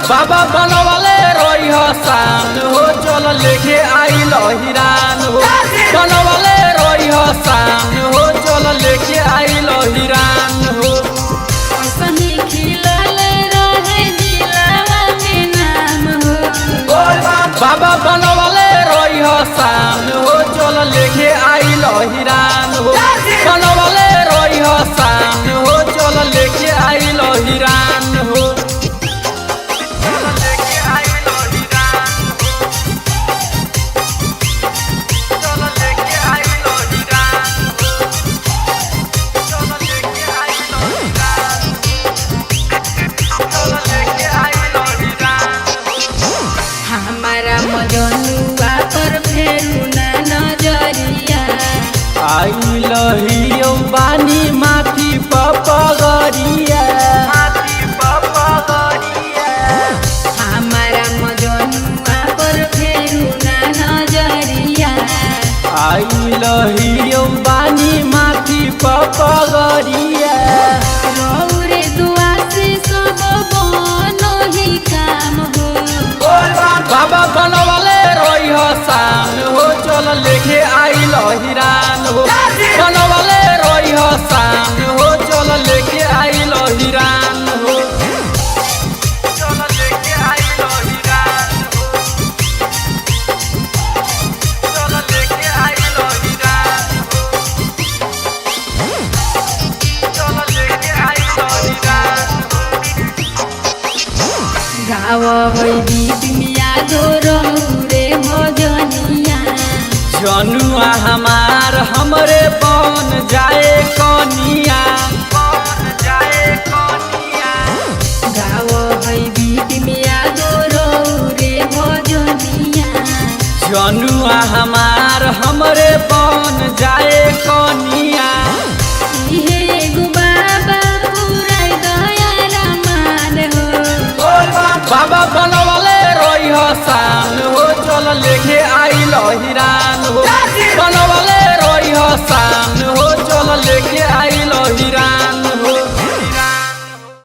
बाबा बनवाले रोई हसान हो चल लेके आई हिरान हो बनवाले रोई हसान हो चल लेके आई हिरान हो बाबा बनवाले रोई हसान हो चल लेके आई हिरान हो बनवाले रोई हसान हो चल लेके आई हिरान हो आई लहियो बानी माथी पपगरिया हमारा मजनुआ पर फेरू ना नजरिया आई लहियो बानी माथी पपगरिया रौरे दुआ से सब बनो ही काम हो बाबा बनवाले रोई हसान हो चल लेके आई हिरान हो बनवाले रोई हसान हो चल लेके आई हिरान हो चल लेके आई हिरान हो चल लेके आई हिरान हो चल लेके आई हिरान गाव होई दुनिया गोरौरे भजनिया जनुआ हमार हमरे बन जाए कनिया गाव होई दुनिया गोरौरे भजनिया जनुआ हमार